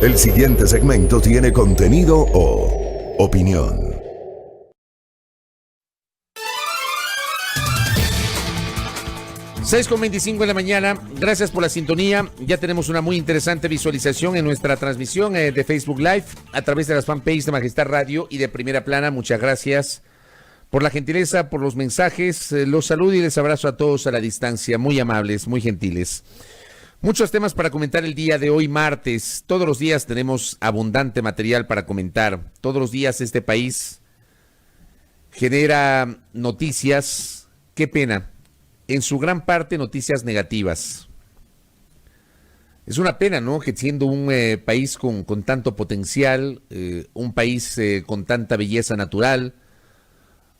El siguiente segmento tiene contenido o opinión. Seis con 25 de la mañana, gracias por la sintonía. Ya tenemos una muy interesante visualización en nuestra transmisión de Facebook Live a través de las fanpages de Majestad Radio y de Primera Plana. Muchas gracias por la gentileza, por los mensajes. Los saludo y les abrazo a todos a la distancia, muy amables, muy gentiles. Muchos temas para comentar el día de hoy, martes. Todos los días tenemos abundante material para comentar. Todos los días este país genera noticias, qué pena, en su gran parte noticias negativas. Es una pena, ¿no?, que siendo un país con tanto potencial, un país con tanta belleza natural,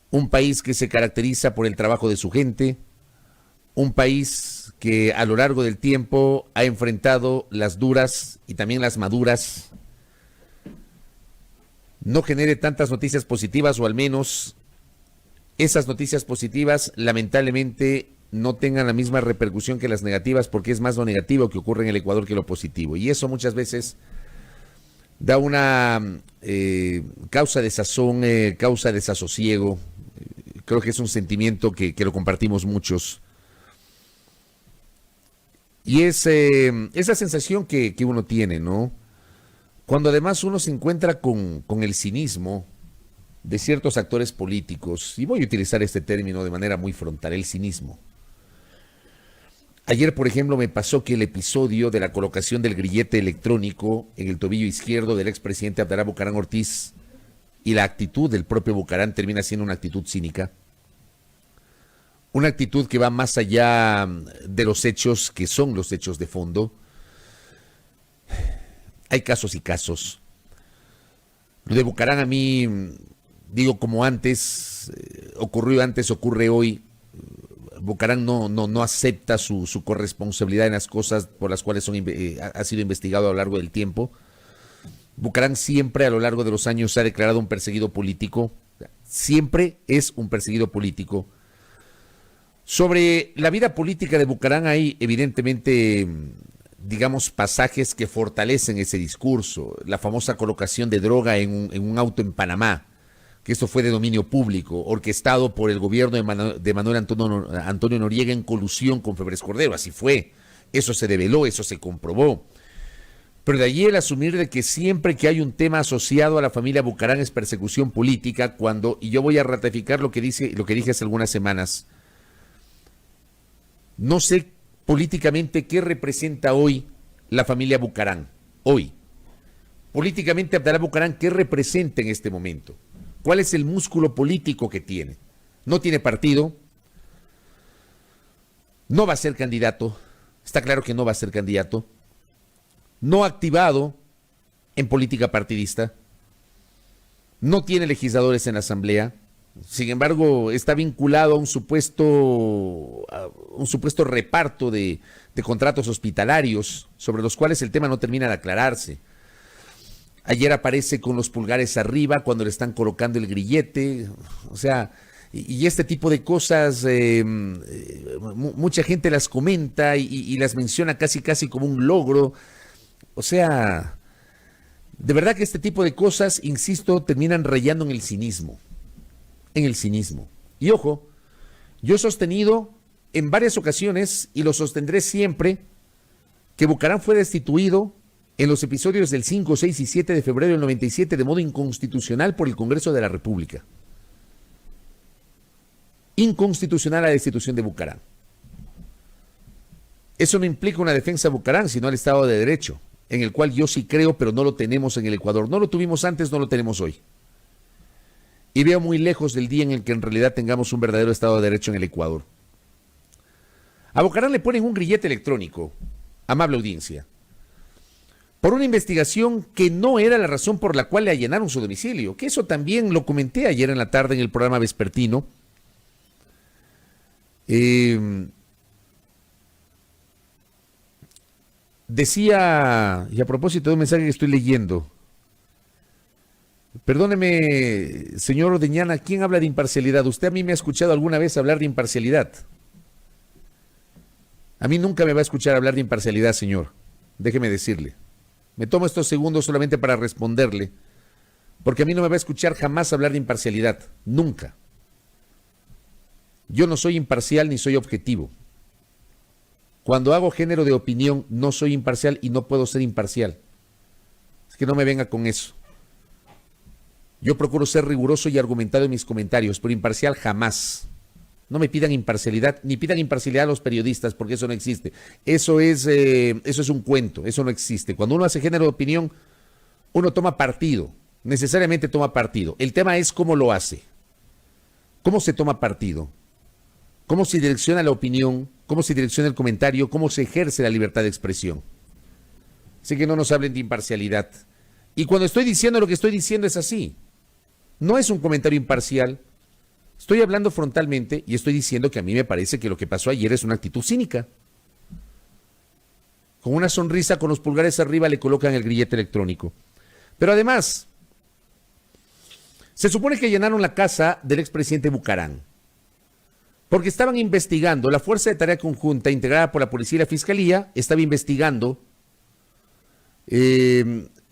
un país que se caracteriza por el trabajo de su gente, un país que a lo largo del tiempo ha enfrentado las duras y también las maduras, no genere tantas noticias positivas, o al menos esas noticias positivas lamentablemente no tengan la misma repercusión que las negativas, porque es más lo negativo que ocurre en el Ecuador que lo positivo. Y eso muchas veces da una causa de sazón, causa de desasosiego. Creo que es un sentimiento que lo compartimos muchos. Y es esa sensación que uno tiene, ¿no? Cuando además uno se encuentra con el cinismo de ciertos actores políticos, y voy a utilizar este término de manera muy frontal, el cinismo. Ayer, por ejemplo, me pasó que el episodio de la colocación del grillete electrónico en el tobillo izquierdo del expresidente Abdalá Bucaram Ortiz y la actitud del propio Bucaram termina siendo una actitud cínica. Una actitud que va más allá de los hechos que son los hechos de fondo. Hay casos y casos. Lo de Bucaram a mí, digo como antes, ocurrió antes, ocurre hoy. Bucaram no acepta su corresponsabilidad en las cosas por las cuales ha sido investigado a lo largo del tiempo. Bucaram siempre a lo largo de los años se ha declarado un perseguido político. Siempre es un perseguido político. Sobre la vida política de Bucaram hay evidentemente, digamos, pasajes que fortalecen ese discurso. La famosa colocación de droga en un auto en Panamá, que esto fue de dominio público, orquestado por el gobierno de Manuel Antonio Noriega en colusión con Febres Cordero. Así fue, eso se develó, eso se comprobó. Pero de allí el asumir de que siempre que hay un tema asociado a la familia Bucaram es persecución política, y yo voy a ratificar lo que dije hace algunas semanas. No sé políticamente qué representa hoy la familia Bucaram. Hoy. Políticamente Abdalá Bucaram, ¿qué representa en este momento? ¿Cuál es el músculo político que tiene? No tiene partido. No va a ser candidato. Está claro que no va a ser candidato. No ha activado en política partidista. No tiene legisladores en la asamblea. Sin embargo, está vinculado a un supuesto reparto de contratos hospitalarios sobre los cuales el tema no termina de aclararse. Ayer aparece con los pulgares arriba cuando le están colocando el grillete. O sea, y este tipo de cosas, mucha gente las comenta y las menciona casi como un logro. O sea, de verdad que este tipo de cosas, insisto, terminan rayando en el cinismo. Y ojo, yo he sostenido en varias ocasiones, y lo sostendré siempre, que Bucaram fue destituido en los episodios del 5, 6 y 7 de febrero del 97 de modo inconstitucional por el Congreso de la República. Inconstitucional la destitución de Bucaram. Eso no implica una defensa a Bucaram, sino al Estado de Derecho, en el cual yo sí creo, pero no lo tenemos en el Ecuador. No lo tuvimos antes, no lo tenemos hoy. Y veo muy lejos del día en el que en realidad tengamos un verdadero Estado de Derecho en el Ecuador. A Bucaram le ponen un grillete electrónico, amable audiencia, por una investigación que no era la razón por la cual le allanaron su domicilio, que eso también lo comenté ayer en la tarde en el programa vespertino. Decía, y a propósito de un mensaje que estoy leyendo, perdóneme, señor Ordeñana, ¿quién habla de imparcialidad? Usted a mí me ha escuchado alguna vez hablar de imparcialidad. A mí nunca me va a escuchar hablar de imparcialidad, señor. Déjeme decirle. Me tomo estos segundos solamente para responderle, porque a mí no me va a escuchar jamás hablar de imparcialidad, nunca. Yo no soy imparcial ni soy objetivo. Cuando hago género de opinión, no soy imparcial y no puedo ser imparcial. Es que no me venga con eso. Yo procuro ser riguroso y argumentado en mis comentarios, pero imparcial jamás. No me pidan imparcialidad, ni pidan imparcialidad a los periodistas, porque eso no existe. Eso es un cuento, eso no existe. Cuando uno hace género de opinión, uno toma partido, necesariamente toma partido. El tema es cómo lo hace, cómo se toma partido, cómo se direcciona la opinión, cómo se direcciona el comentario, cómo se ejerce la libertad de expresión. Así que no nos hablen de imparcialidad. Y cuando estoy diciendo lo que estoy diciendo es así. No es un comentario imparcial. Estoy hablando frontalmente y estoy diciendo que a mí me parece que lo que pasó ayer es una actitud cínica. Con una sonrisa, con los pulgares arriba, le colocan el grillete electrónico. Pero además, se supone que llenaron la casa del expresidente Bucaram, porque estaban investigando, la Fuerza de Tarea Conjunta, integrada por la Policía y la Fiscalía, estaba investigando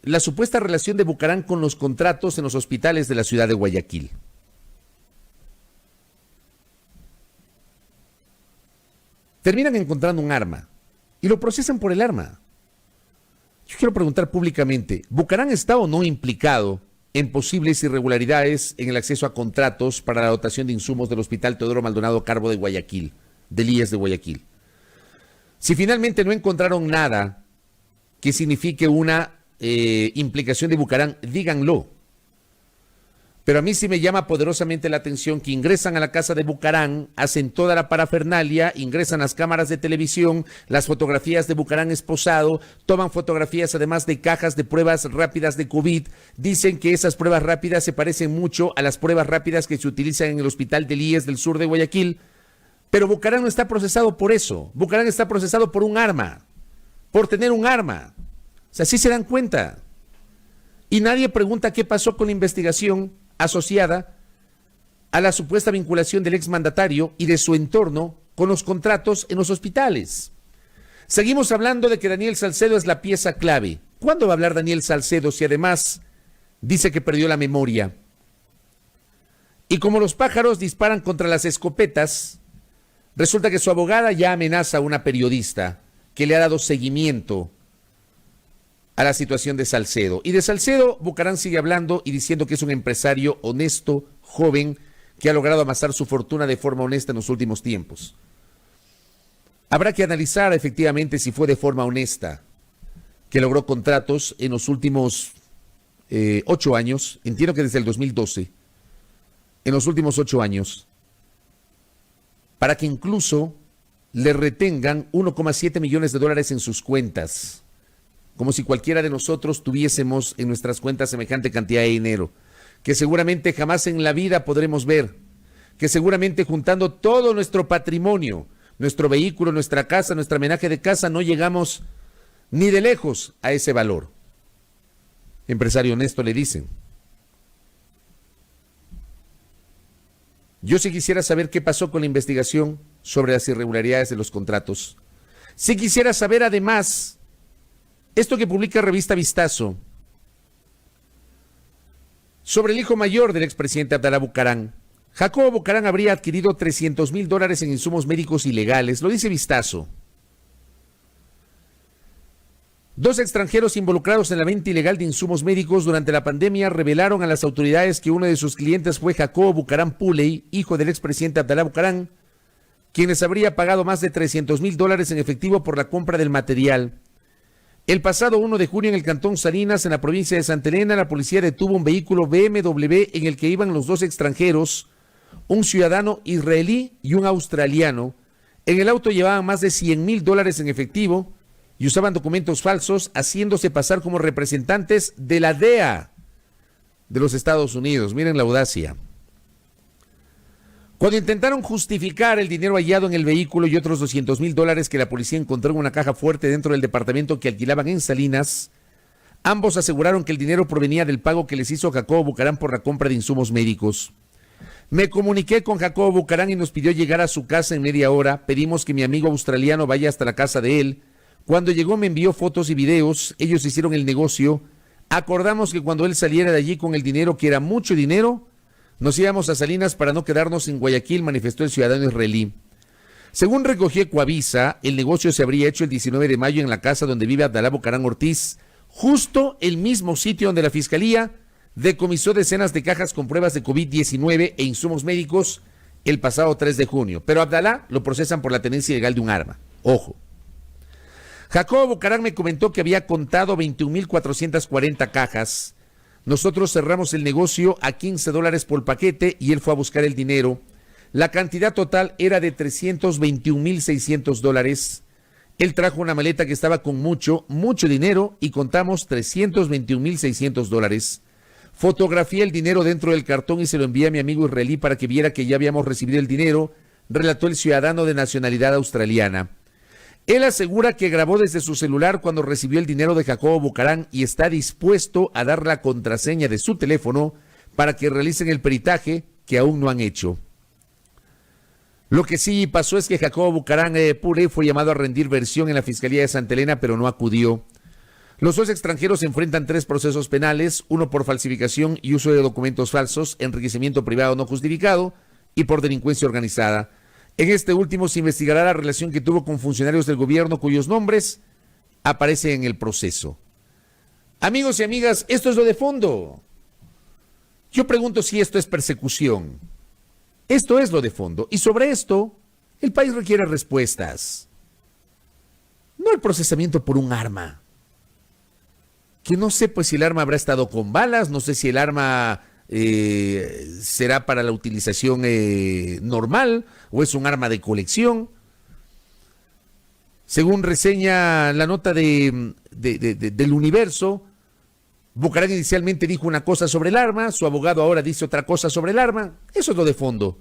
la supuesta relación de Bucaram con los contratos en los hospitales de la ciudad de Guayaquil. Terminan encontrando un arma y lo procesan por el arma. Yo quiero preguntar públicamente, ¿Bucaram está o no implicado en posibles irregularidades en el acceso a contratos para la dotación de insumos del Hospital Teodoro Maldonado Carbo de Guayaquil, del IES de Guayaquil? Si finalmente no encontraron nada que signifique una implicación de Bucaram, díganlo. Pero a mí sí me llama poderosamente la atención que ingresan a la casa de Bucaram, hacen toda la parafernalia, ingresan las cámaras de televisión, las fotografías de Bucaram esposado, toman fotografías además de cajas de pruebas rápidas de COVID, dicen que esas pruebas rápidas se parecen mucho a las pruebas rápidas que se utilizan en el hospital del IES del sur de Guayaquil, pero Bucaram no está procesado por eso, Bucaram está procesado por un arma, por tener un arma. O sea, sí se dan cuenta. Y nadie pregunta qué pasó con la investigación asociada a la supuesta vinculación del exmandatario y de su entorno con los contratos en los hospitales. Seguimos hablando de que Daniel Salcedo es la pieza clave. ¿Cuándo va a hablar Daniel Salcedo si además dice que perdió la memoria? Y como los pájaros disparan contra las escopetas, resulta que su abogada ya amenaza a una periodista que le ha dado seguimiento a la situación de Salcedo. Y de Salcedo, Bucaram sigue hablando y diciendo que es un empresario honesto, joven, que ha logrado amasar su fortuna de forma honesta en los últimos tiempos. Habrá que analizar efectivamente si fue de forma honesta que logró contratos en los últimos 8 años, entiendo que desde el 2012, en los últimos 8 años, para que incluso le retengan 1,7 millones de dólares en sus cuentas, como si cualquiera de nosotros tuviésemos en nuestras cuentas semejante cantidad de dinero, que seguramente jamás en la vida podremos ver, que seguramente juntando todo nuestro patrimonio, nuestro vehículo, nuestra casa, nuestro menaje de casa, no llegamos ni de lejos a ese valor. Empresario honesto, le dicen. Yo sí quisiera saber qué pasó con la investigación sobre las irregularidades de los contratos. Sí quisiera saber además esto que publica Revista Vistazo sobre el hijo mayor del expresidente Abdalá Bucaram. Jacobo Bucaram habría adquirido $300,000 en insumos médicos ilegales, lo dice Vistazo. 2 extranjeros involucrados en la venta ilegal de insumos médicos durante la pandemia revelaron a las autoridades que uno de sus clientes fue Jacobo Bucaram Puley, hijo del expresidente Abdalá Bucaram, quien les habría pagado más de $300,000 en efectivo por la compra del material. El pasado 1 de junio en el cantón Salinas, en la provincia de Santa Elena, la policía detuvo un vehículo BMW en el que iban los 2 extranjeros, un ciudadano israelí y un australiano. En el auto llevaban más de $100,000 en efectivo y usaban documentos falsos, haciéndose pasar como representantes de la DEA de los Estados Unidos. Miren la audacia. Cuando intentaron justificar el dinero hallado en el vehículo y otros $200,000 que la policía encontró en una caja fuerte dentro del departamento que alquilaban en Salinas, ambos aseguraron que el dinero provenía del pago que les hizo Jacobo Bucaram por la compra de insumos médicos. Me comuniqué con Jacobo Bucaram y nos pidió llegar a su casa en media hora. Pedimos que mi amigo australiano vaya hasta la casa de él, Cuando llegó me envió fotos y videos, ellos hicieron el negocio. Acordamos que cuando él saliera de allí con el dinero, que era mucho dinero, nos íbamos a Salinas para no quedarnos en Guayaquil, manifestó el ciudadano israelí. Según recogió Ecuavisa, el negocio se habría hecho el 19 de mayo en la casa donde vive Abdalá Bucaram Ortiz, justo el mismo sitio donde la Fiscalía decomisó decenas de cajas con pruebas de COVID-19 e insumos médicos el pasado 3 de junio. Pero a Abdalá lo procesan por la tenencia ilegal de un arma. Ojo. Jacobo Bucaram me comentó que había contado 21,440 cajas. Nosotros cerramos el negocio a $15 por paquete y él fue a buscar el dinero. La cantidad total era de $321,600. Él trajo una maleta que estaba con mucho dinero y contamos $321,600. Fotografié el dinero dentro del cartón y se lo envié a mi amigo israelí para que viera que ya habíamos recibido el dinero, relató el ciudadano de nacionalidad australiana. Él asegura que grabó desde su celular cuando recibió el dinero de Jacobo Bucaram y está dispuesto a dar la contraseña de su teléfono para que realicen el peritaje que aún no han hecho. Lo que sí pasó es que Jacobo Bucaram Pure fue llamado a rendir versión en la Fiscalía de Santa Elena, pero no acudió. Los dos extranjeros enfrentan 3 procesos penales, uno por falsificación y uso de documentos falsos, enriquecimiento privado no justificado y por delincuencia organizada. En este último se investigará la relación que tuvo con funcionarios del gobierno cuyos nombres aparecen en el proceso. Amigos y amigas, esto es lo de fondo. Yo pregunto si esto es persecución. Esto es lo de fondo. Y sobre esto, el país requiere respuestas. No el procesamiento por un arma. Que no sé pues si el arma habrá estado con balas, no sé si el arma será para la utilización normal o es un arma de colección. Según reseña la nota del Universo, Bucaram inicialmente dijo una cosa sobre el arma, su abogado ahora dice otra cosa sobre el arma. Eso es lo de fondo.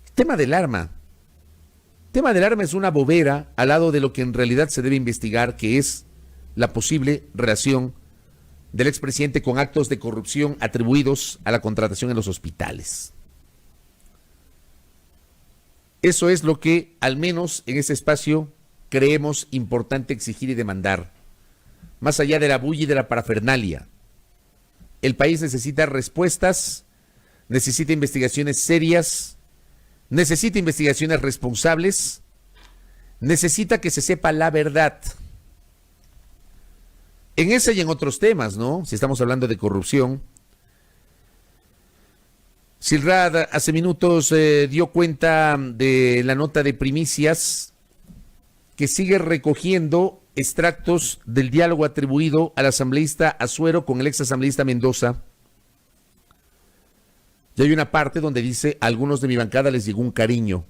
El tema del arma es una bobera al lado de lo que en realidad se debe investigar, que es la posible relación del expresidente con actos de corrupción atribuidos a la contratación en los hospitales. Eso es lo que, al menos en ese espacio, creemos importante exigir y demandar. Más allá de la bulla y de la parafernalia. El país necesita respuestas, necesita investigaciones serias, necesita investigaciones responsables, necesita que se sepa la verdad. En ese y en otros temas, ¿no? Si estamos hablando de corrupción. Silrad hace minutos dio cuenta de la nota de primicias que sigue recogiendo extractos del diálogo atribuido al asambleísta Azuero con el ex asambleísta Mendoza. Y hay una parte donde dice: a algunos de mi bancada les llegó un cariño.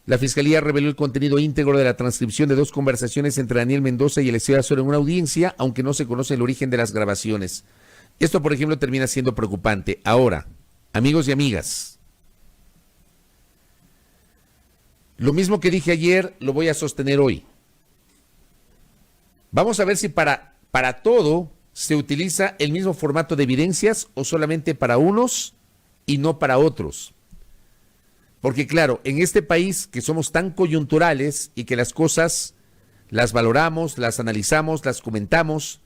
La Fiscalía reveló el contenido íntegro de la transcripción de 2 conversaciones entre Daniel Mendoza y el ex Azuero en una audiencia, aunque no se conoce el origen de las grabaciones. Esto, por ejemplo, termina siendo preocupante. Ahora, amigos y amigas, lo mismo que dije ayer lo voy a sostener hoy. Vamos a ver si para todo se utiliza el mismo formato de evidencias o solamente para unos y no para otros. Porque claro, en este país que somos tan coyunturales y que las cosas las valoramos, las analizamos, las comentamos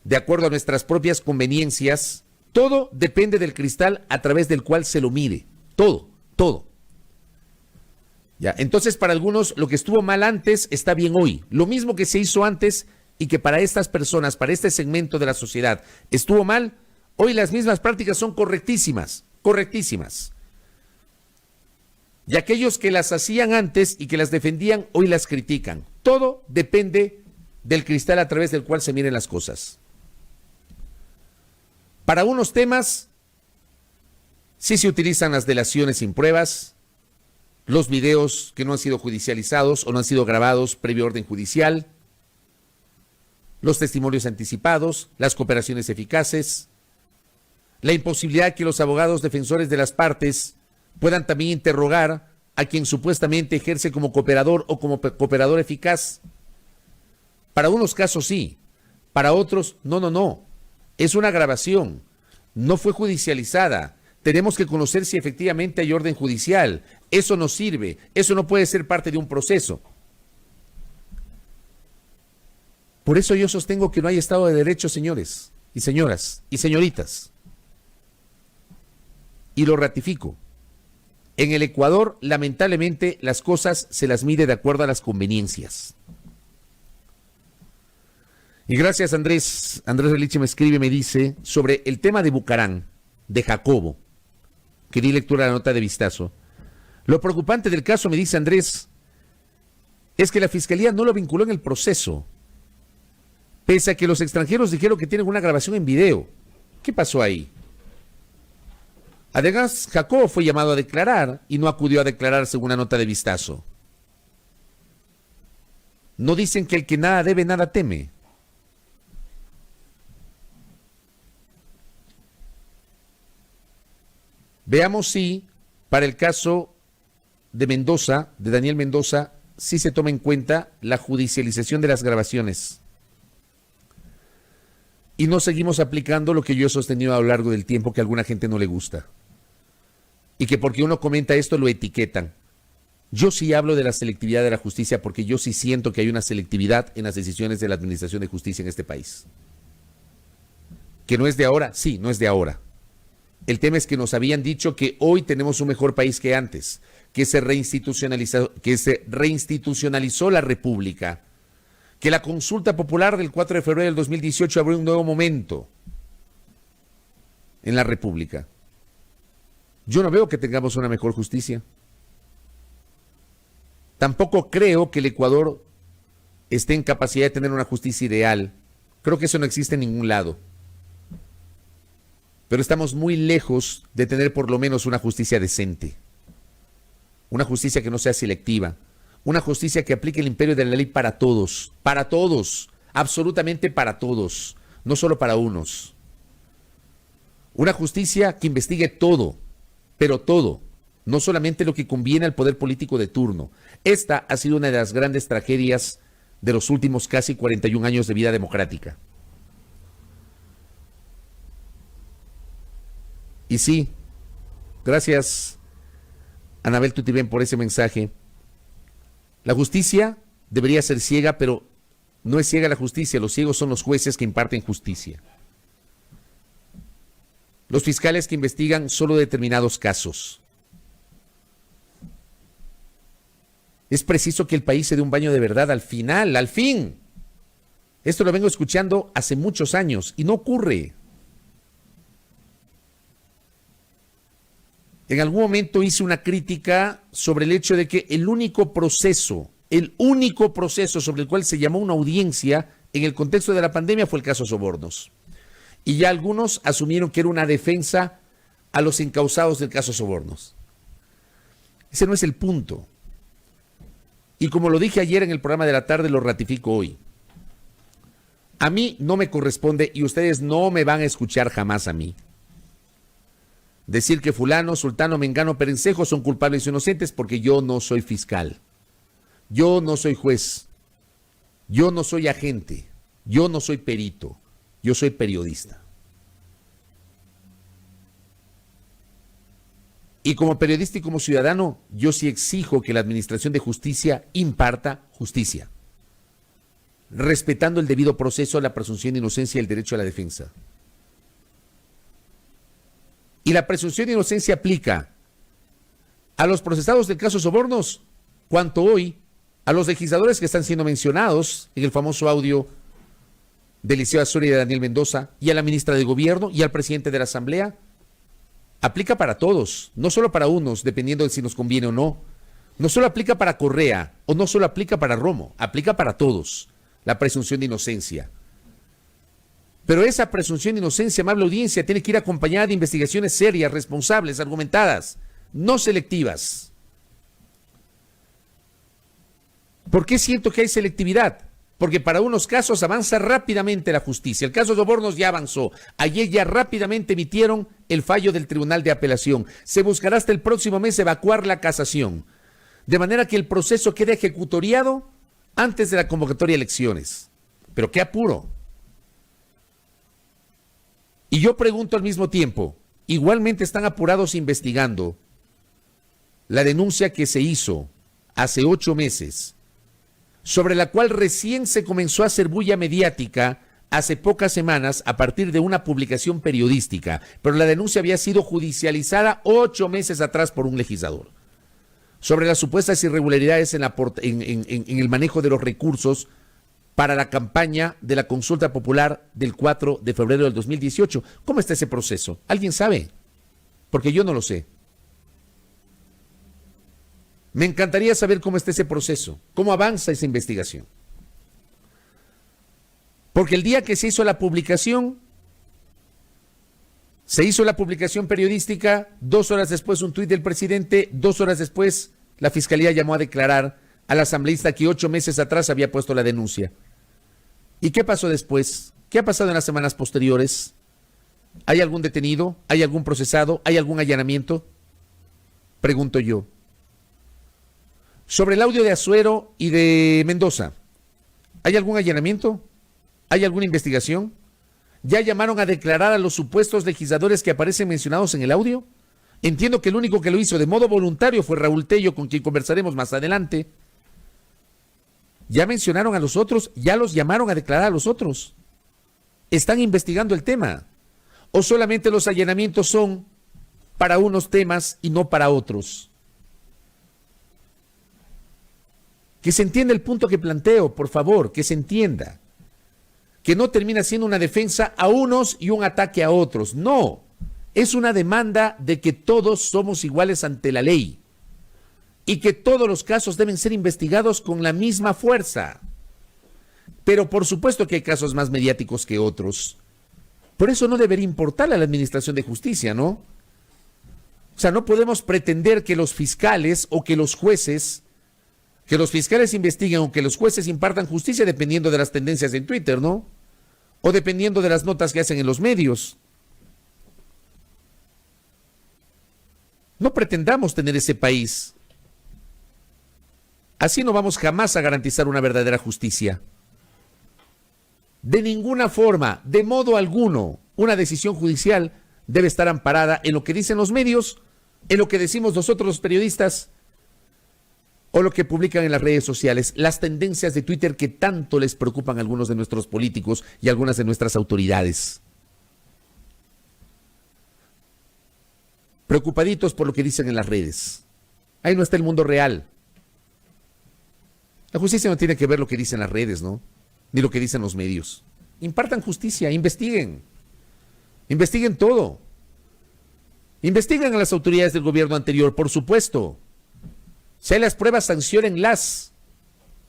de acuerdo a nuestras propias conveniencias, todo depende del cristal a través del cual se lo mire. Todo. Ya, entonces para algunos lo que estuvo mal antes está bien hoy. Lo mismo que se hizo antes y que para estas personas, para este segmento de la sociedad estuvo mal, hoy las mismas prácticas son correctísimas. Y aquellos que las hacían antes y que las defendían, hoy las critican. Todo depende del cristal a través del cual se miren las cosas. Para unos temas, sí se utilizan las delaciones sin pruebas, los videos que no han sido judicializados o no han sido grabados previo orden judicial, los testimonios anticipados, las cooperaciones eficaces, la imposibilidad de que los abogados defensores de las partes puedan también interrogar a quien supuestamente ejerce como cooperador o como cooperador eficaz. Para unos casos sí, para otros no. Es una grabación, no fue judicializada. Tenemos que conocer si efectivamente hay orden judicial. Eso no sirve, eso no puede ser parte de un proceso. Por eso yo sostengo que no hay Estado de Derecho, señores y señoras y señoritas. Y lo ratifico. En el Ecuador, lamentablemente, las cosas se las mide de acuerdo a las conveniencias. Y gracias, Andrés. Andrés Reliche me escribe, me dice, sobre el tema de Bucarán, de Jacobo, que di lectura a la nota de vistazo. Lo preocupante del caso, me dice Andrés, es que la Fiscalía no lo vinculó en el proceso, pese a que los extranjeros dijeron que tienen una grabación en video. ¿Qué pasó ahí? Además, Jacobo fue llamado a declarar y no acudió a declarar según la nota de vistazo. No dicen que el que nada debe, nada teme. Veamos si para el caso de Mendoza, de Daniel Mendoza, sí se toma en cuenta la judicialización de las grabaciones. Y no seguimos aplicando lo que yo he sostenido a lo largo del tiempo, que a alguna gente no le gusta. Y que porque uno comenta esto lo etiquetan. Yo sí hablo de la selectividad de la justicia porque yo sí siento que hay una selectividad en las decisiones de la Administración de Justicia en este país. ¿Que no es de ahora? Sí, no es de ahora. El tema es que nos habían dicho que hoy tenemos un mejor país que antes, que se reinstitucionalizó la República, que la consulta popular del 4 de febrero del 2018 abrió un nuevo momento en la República. Yo no veo que tengamos una mejor justicia. Tampoco creo que el Ecuador esté en capacidad de tener una justicia ideal. Creo que eso no existe en ningún lado. Pero estamos muy lejos de tener por lo menos una justicia decente. Una justicia que no sea selectiva. Una justicia que aplique el imperio de la ley para todos, absolutamente para todos, no solo para unos. Una justicia que investigue todo, pero todo, no solamente lo que conviene al poder político de turno. Esta ha sido una de las grandes tragedias de los últimos casi 41 años de vida democrática. Y sí, gracias, Anabel Tutibén, por ese mensaje. La justicia debería ser ciega, pero no es ciega la justicia, los ciegos son los jueces que imparten justicia. Los fiscales que investigan solo determinados casos. Es preciso que el país se dé un baño de verdad al final, al fin. Esto lo vengo escuchando hace muchos años y no ocurre. En algún momento hice una crítica sobre el hecho de que el único proceso sobre el cual se llamó una audiencia en el contexto de la pandemia fue el caso Sobornos. Y ya algunos asumieron que era una defensa a los encausados del caso Sobornos. Ese no es el punto. Y como lo dije ayer en el programa de la tarde, lo ratifico hoy. A mí no me corresponde, y ustedes no me van a escuchar jamás a mí, decir que fulano, sultano, mengano, perencejo son culpables o inocentes, porque yo no soy fiscal. Yo no soy juez. Yo no soy agente. Yo no soy perito. Yo soy periodista. Y como periodista y como ciudadano, yo sí exijo que la Administración de Justicia imparta justicia, respetando el debido proceso, la presunción de inocencia y el derecho a la defensa. Y la presunción de inocencia aplica a los procesados del caso Sobornos, cuanto hoy a los legisladores que están siendo mencionados en el famoso audio de Eliseo Azora y de Daniel Mendoza, y a la ministra de Gobierno y al presidente de la Asamblea. Aplica para todos, no solo para unos, dependiendo de si nos conviene o no. No solo aplica para Correa o no solo aplica para Romo, aplica para todos la presunción de inocencia. Pero esa presunción de inocencia, amable audiencia, tiene que ir acompañada de investigaciones serias, responsables, argumentadas, no selectivas. ¿Por qué siento que hay selectividad? Porque para unos casos avanza rápidamente la justicia. El caso de Sobornos ya avanzó. Ayer ya rápidamente emitieron el fallo del Tribunal de Apelación. Se buscará hasta el próximo mes evacuar la casación, de manera que el proceso quede ejecutoriado antes de la convocatoria de elecciones. Pero qué apuro. Y yo pregunto al mismo tiempo, igualmente están apurados investigando la denuncia que se hizo hace 8 meses, sobre la cual recién se comenzó a hacer bulla mediática hace pocas semanas a partir de una publicación periodística, pero la denuncia había sido judicializada 8 meses atrás por un legislador, sobre las supuestas irregularidades en el manejo de los recursos para la campaña de la consulta popular del 4 de febrero del 2018. ¿Cómo está ese proceso? ¿Alguien sabe? Porque yo no lo sé. Me encantaría saber cómo está ese proceso, cómo avanza esa investigación. Porque el día que se hizo la publicación periodística, 2 horas después un tuit del presidente, 2 horas después la fiscalía llamó a declarar al asambleísta que 8 meses atrás había puesto la denuncia. ¿Y qué pasó después? ¿Qué ha pasado en las semanas posteriores? ¿Hay algún detenido? ¿Hay algún procesado? ¿Hay algún allanamiento? Pregunto yo. Sobre el audio de Azuero y de Mendoza, ¿hay algún allanamiento? ¿Hay alguna investigación? ¿Ya llamaron a declarar a los supuestos legisladores que aparecen mencionados en el audio? Entiendo que el único que lo hizo de modo voluntario fue Raúl Tello, con quien conversaremos más adelante. ¿Ya mencionaron a los otros? ¿Ya los llamaron a declarar a los otros? ¿Están investigando el tema? ¿O solamente los allanamientos son para unos temas y no para otros? Que se entienda el punto que planteo, por favor, que se entienda. Que no termina siendo una defensa a unos y un ataque a otros. No, es una demanda de que todos somos iguales ante la ley y que todos los casos deben ser investigados con la misma fuerza. Pero por supuesto que hay casos más mediáticos que otros. Por eso no debería importarle a la Administración de Justicia, ¿no? O sea, no podemos pretender que los fiscales o que los jueces, que los fiscales investiguen o que los jueces impartan justicia dependiendo de las tendencias en Twitter, ¿no? O dependiendo de las notas que hacen en los medios. No pretendamos tener ese país. Así no vamos jamás a garantizar una verdadera justicia. De ninguna forma, de modo alguno, una decisión judicial debe estar amparada en lo que dicen los medios, en lo que decimos nosotros los periodistas, o lo que publican en las redes sociales, las tendencias de Twitter que tanto les preocupan a algunos de nuestros políticos y a algunas de nuestras autoridades. Preocupaditos por lo que dicen en las redes. Ahí no está el mundo real. La justicia no tiene que ver lo que dicen las redes, ¿no? Ni lo que dicen los medios. Impartan justicia, investiguen. Investiguen todo. Investiguen a las autoridades del gobierno anterior, por supuesto. Si hay las pruebas, sanciónenlas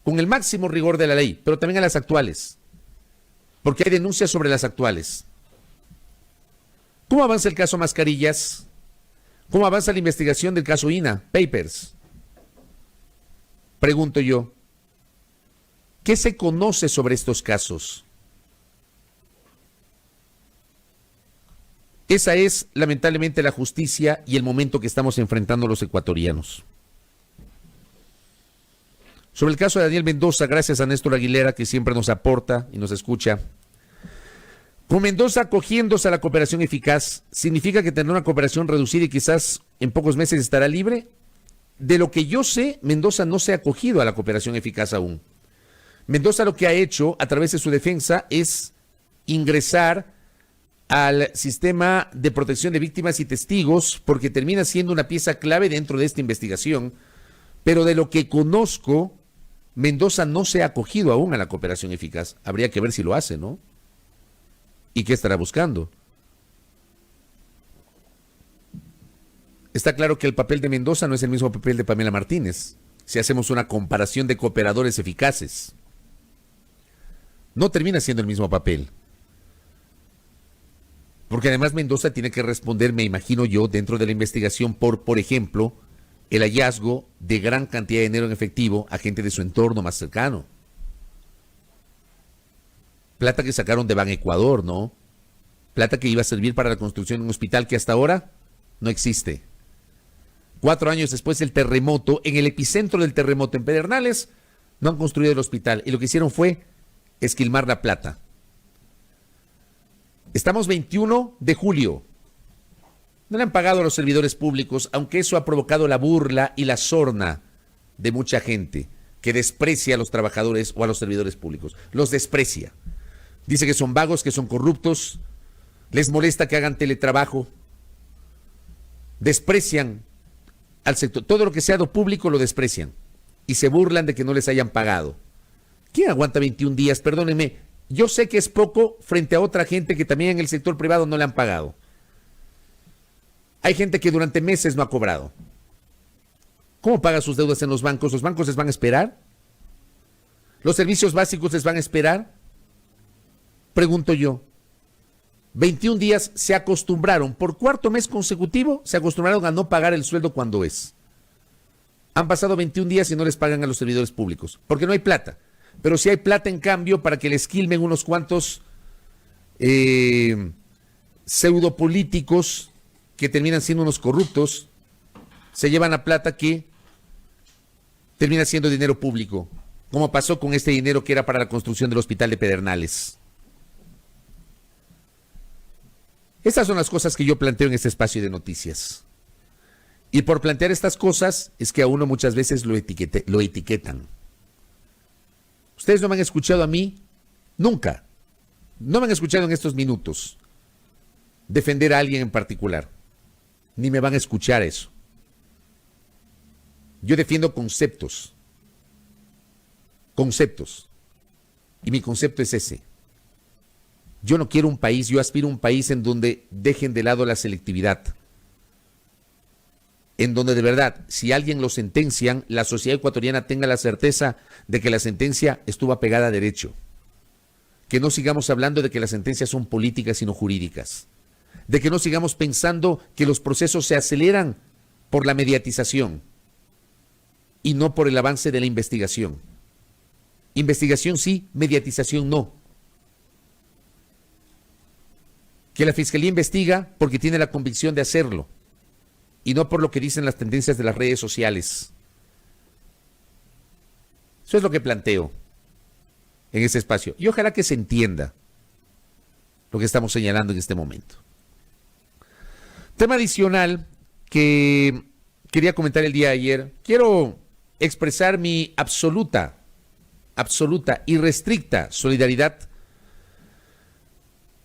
con el máximo rigor de la ley, pero también a las actuales, porque hay denuncias sobre las actuales. ¿Cómo avanza el caso Mascarillas? ¿Cómo avanza la investigación del caso INA, Papers? Pregunto yo, ¿qué se conoce sobre estos casos? Esa es, lamentablemente, la justicia y el momento que estamos enfrentando los ecuatorianos. Sobre el caso de Daniel Mendoza, gracias a Néstor Aguilera, que siempre nos aporta y nos escucha. Con Mendoza acogiéndose a la cooperación eficaz, ¿significa que tendrá una cooperación reducida y quizás en pocos meses estará libre? De lo que yo sé, Mendoza no se ha acogido a la cooperación eficaz aún. Mendoza lo que ha hecho a través de su defensa es ingresar al sistema de protección de víctimas y testigos, porque termina siendo una pieza clave dentro de esta investigación, pero de lo que conozco, Mendoza no se ha acogido aún a la cooperación eficaz. Habría que ver si lo hace, ¿no? ¿Y qué estará buscando? Está claro que el papel de Mendoza no es el mismo papel de Pamela Martínez, si hacemos una comparación de cooperadores eficaces. No termina siendo el mismo papel. Porque además Mendoza tiene que responder, me imagino yo, dentro de la investigación por ejemplo, el hallazgo de gran cantidad de dinero en efectivo a gente de su entorno más cercano. Plata que sacaron de Ban Ecuador, ¿no? Plata que iba a servir para la construcción de un hospital que hasta ahora no existe. 4 años después del terremoto, en el epicentro del terremoto en Pedernales, no han construido el hospital y lo que hicieron fue esquilmar la plata. Estamos 21 de julio. No le han pagado a los servidores públicos, aunque eso ha provocado la burla y la sorna de mucha gente que desprecia a los trabajadores o a los servidores públicos. Los desprecia. Dice que son vagos, que son corruptos, les molesta que hagan teletrabajo, desprecian al sector. Todo lo que sea lo público lo desprecian y se burlan de que no les hayan pagado. ¿Quién aguanta 21 días? Perdónenme, yo sé que es poco frente a otra gente que también en el sector privado no le han pagado. Hay gente que durante meses no ha cobrado. ¿Cómo paga sus deudas en los bancos? ¿Los bancos les van a esperar? ¿Los servicios básicos les van a esperar? Pregunto yo. 21 días se acostumbraron, por cuarto mes consecutivo, se acostumbraron a no pagar el sueldo cuando es. Han pasado 21 días y no les pagan a los servidores públicos, porque no hay plata. Pero sí hay plata en cambio para que les quilmen unos cuantos pseudopolíticos que terminan siendo unos corruptos, se llevan la plata que termina siendo dinero público, como pasó con este dinero que era para la construcción del hospital de Pedernales. Estas son las cosas que yo planteo en este espacio de noticias. Y por plantear estas cosas es que a uno muchas veces lo etiquetan. Ustedes no me han escuchado a mí, nunca, no me han escuchado en estos minutos defender a alguien en particular, ni me van a escuchar eso. Yo defiendo conceptos, y mi concepto es ese. Yo no quiero un país, yo aspiro a un país en donde dejen de lado la selectividad, en donde de verdad, si alguien lo sentencian, la sociedad ecuatoriana tenga la certeza de que la sentencia estuvo apegada a derecho. Que no sigamos hablando de que las sentencias son políticas sino jurídicas. De que no sigamos pensando que los procesos se aceleran por la mediatización y no por el avance de la investigación. Investigación sí, mediatización no. Que la Fiscalía investiga porque tiene la convicción de hacerlo y no por lo que dicen las tendencias de las redes sociales. Eso es lo que planteo en este espacio. Y ojalá que se entienda lo que estamos señalando en este momento. Tema adicional que quería comentar el día de ayer. Quiero expresar mi absoluta y restricta solidaridad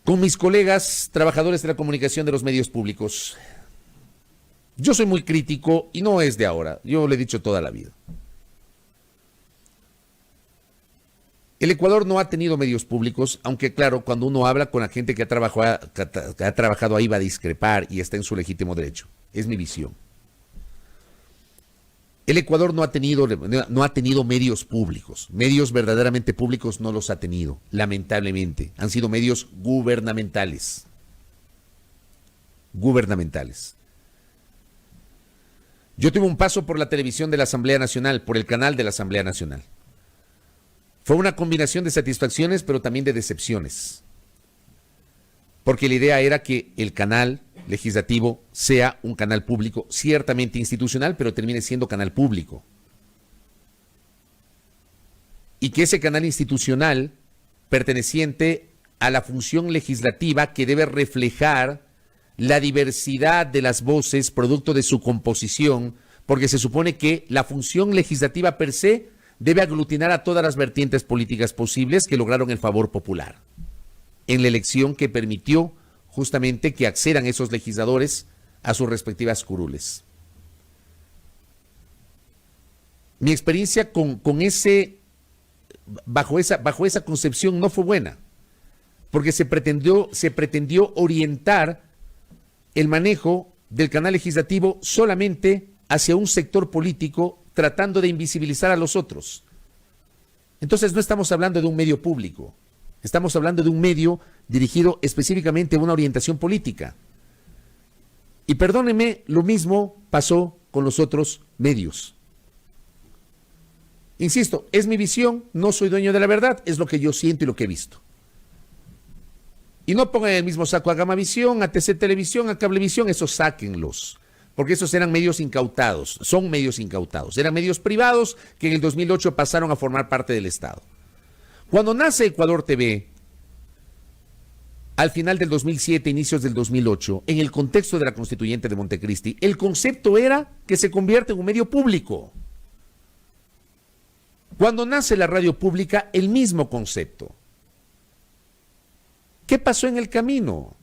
con mis colegas trabajadores de la comunicación de los medios públicos. Yo soy muy crítico y no es de ahora, yo lo he dicho toda la vida. El Ecuador no ha tenido medios públicos, aunque claro, cuando uno habla con la gente que ha trabajado ahí va a discrepar y está en su legítimo derecho. Es mi visión. El Ecuador no ha tenido medios públicos. Medios verdaderamente públicos no los ha tenido, lamentablemente. Han sido medios gubernamentales. Yo tuve un paso por la televisión de la Asamblea Nacional, por el canal de la Asamblea Nacional. Fue una combinación de satisfacciones, pero también de decepciones. Porque la idea era que el canal legislativo sea un canal público, ciertamente institucional, pero termine siendo canal público. Y que ese canal institucional, perteneciente a la función legislativa, que debe reflejar la diversidad de las voces, producto de su composición, porque se supone que la función legislativa per se debe aglutinar a todas las vertientes políticas posibles que lograron el favor popular en la elección que permitió justamente que accedan esos legisladores a sus respectivas curules. Mi experiencia bajo esa concepción no fue buena, porque se pretendió orientar el manejo del canal legislativo solamente hacia un sector político, tratando de invisibilizar a los otros. Entonces no estamos hablando de un medio público, estamos hablando de un medio dirigido específicamente a una orientación política. Y perdónenme, lo mismo pasó con los otros medios. Insisto, es mi visión, no soy dueño de la verdad, es lo que yo siento y lo que he visto. Y no pongan en el mismo saco a Gamavisión, a TC Televisión, a Cablevisión, esos sáquenlos. Porque esos eran medios incautados, son medios incautados. Eran medios privados que en el 2008 pasaron a formar parte del Estado. Cuando nace Ecuador TV, al final del 2007, inicios del 2008, en el contexto de la Constituyente de Montecristi, el concepto era que se convierte en un medio público. Cuando nace la radio pública, el mismo concepto. ¿Qué pasó en el camino?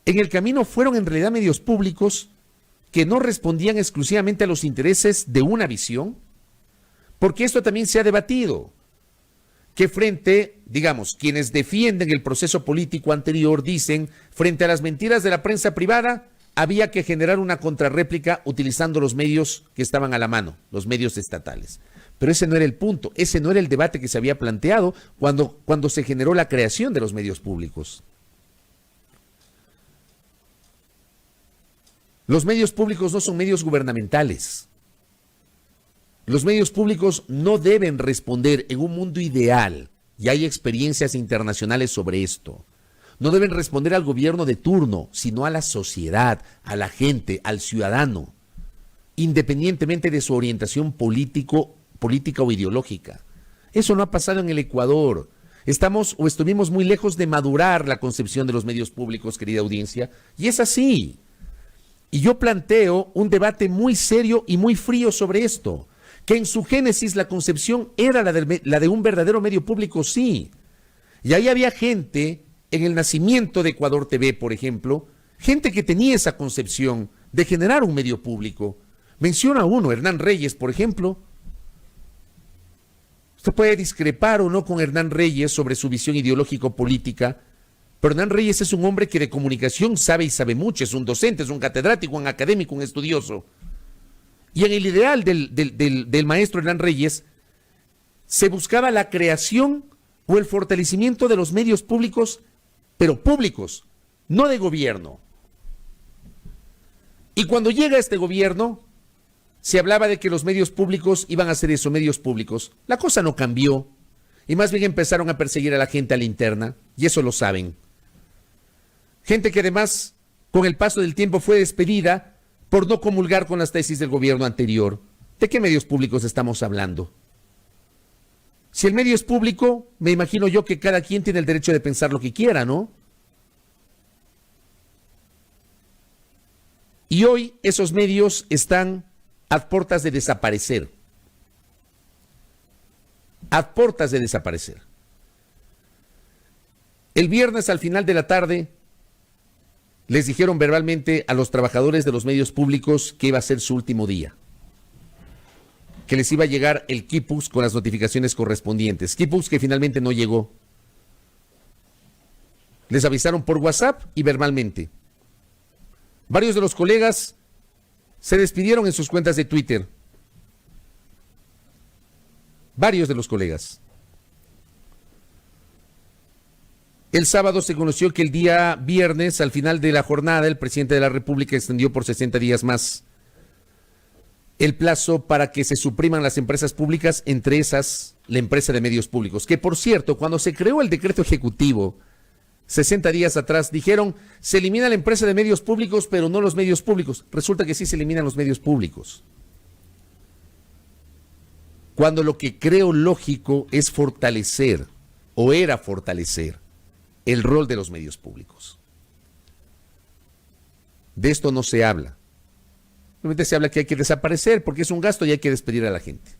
En el camino fueron en realidad medios públicos que no respondían exclusivamente a los intereses de una visión, porque esto también se ha debatido, que frente, digamos, quienes defienden el proceso político anterior dicen, frente a las mentiras de la prensa privada, había que generar una contrarréplica utilizando los medios que estaban a la mano, los medios estatales. Pero ese no era el punto, ese no era el debate que se había planteado cuando se generó la creación de los medios públicos. Los medios públicos no son medios gubernamentales. Los medios públicos no deben responder en un mundo ideal, y hay experiencias internacionales sobre esto. No deben responder al gobierno de turno, sino a la sociedad, a la gente, al ciudadano, independientemente de su orientación política o ideológica. Eso no ha pasado en el Ecuador. Estuvimos muy lejos de madurar la concepción de los medios públicos, querida audiencia, y es así. Y yo planteo un debate muy serio y muy frío sobre esto, que en su génesis la concepción era la de un verdadero medio público, sí. Y ahí había gente, en el nacimiento de Ecuador TV, por ejemplo, gente que tenía esa concepción de generar un medio público. Menciona uno, Hernán Reyes, por ejemplo. Usted puede discrepar o no con Hernán Reyes sobre su visión ideológico-política, pero Hernán Reyes es un hombre que de comunicación sabe y sabe mucho, es un docente, es un catedrático, un académico, un estudioso. Y en el ideal del maestro Hernán Reyes se buscaba la creación o el fortalecimiento de los medios públicos, pero públicos, no de gobierno. Y cuando llega este gobierno, se hablaba de que los medios públicos iban a ser eso, medios públicos. La cosa no cambió y más bien empezaron a perseguir a la gente a la interna, y eso lo saben. Gente que además, con el paso del tiempo, fue despedida por no comulgar con las tesis del gobierno anterior. ¿De qué medios públicos estamos hablando? Si el medio es público, me imagino yo que cada quien tiene el derecho de pensar lo que quiera, ¿no? Y hoy esos medios están a puertas de desaparecer. A puertas de desaparecer. El viernes al final de la tarde les dijeron verbalmente a los trabajadores de los medios públicos que iba a ser su último día, que les iba a llegar el quipus con las notificaciones correspondientes. Quipus que finalmente no llegó. Les avisaron por WhatsApp y verbalmente. Varios de los colegas se despidieron en sus cuentas de Twitter. Varios de los colegas. El sábado se conoció que el día viernes, al final de la jornada, el presidente de la República extendió por 60 días más el plazo para que se supriman las empresas públicas, entre esas la empresa de medios públicos. Que por cierto, cuando se creó el decreto ejecutivo, 60 días atrás, dijeron, se elimina la empresa de medios públicos, pero no los medios públicos. Resulta que sí se eliminan los medios públicos. Cuando lo que creo lógico es fortalecer, o era fortalecer, el rol de los medios públicos. De esto no se habla. Simplemente se habla que hay que desaparecer porque es un gasto y hay que despedir a la gente.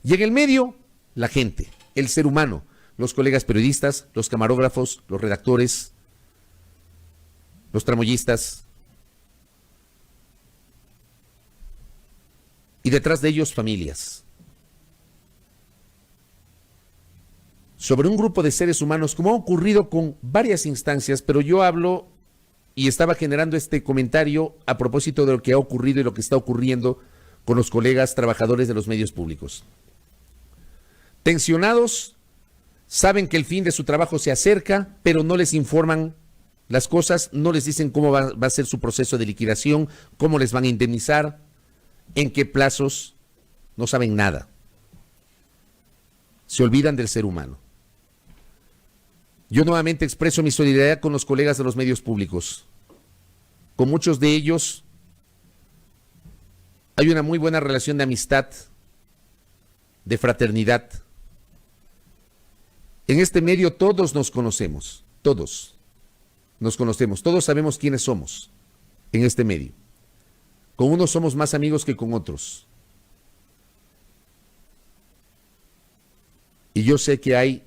Y en el medio, la gente, el ser humano, los colegas periodistas, los camarógrafos, los redactores, los tramoyistas. Y detrás de ellos, familias. Sobre un grupo de seres humanos, como ha ocurrido con varias instancias, pero yo hablo y estaba generando este comentario a propósito de lo que ha ocurrido y lo que está ocurriendo con los colegas trabajadores de los medios públicos. Tensionados, saben que el fin de su trabajo se acerca, pero no les informan las cosas, no les dicen cómo va a ser su proceso de liquidación, cómo les van a indemnizar, en qué plazos, no saben nada. Se olvidan del ser humano. Yo nuevamente expreso mi solidaridad con los colegas de los medios públicos. Con muchos de ellos hay una muy buena relación de amistad, de fraternidad. En este medio todos nos conocemos, todos nos conocemos, todos sabemos quiénes somos en este medio. Con unos somos más amigos que con otros. Y yo sé que hay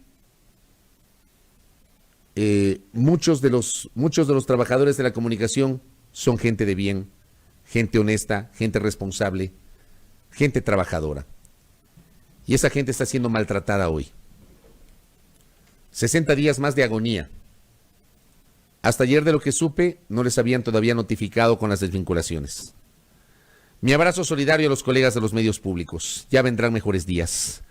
muchos de los trabajadores de la comunicación son gente de bien, gente honesta, gente responsable, gente trabajadora. Y esa gente está siendo maltratada hoy. 60 días más de agonía. Hasta ayer, de lo que supe, no les habían todavía notificado con las desvinculaciones. Mi abrazo solidario a los colegas de los medios públicos. Ya vendrán mejores días.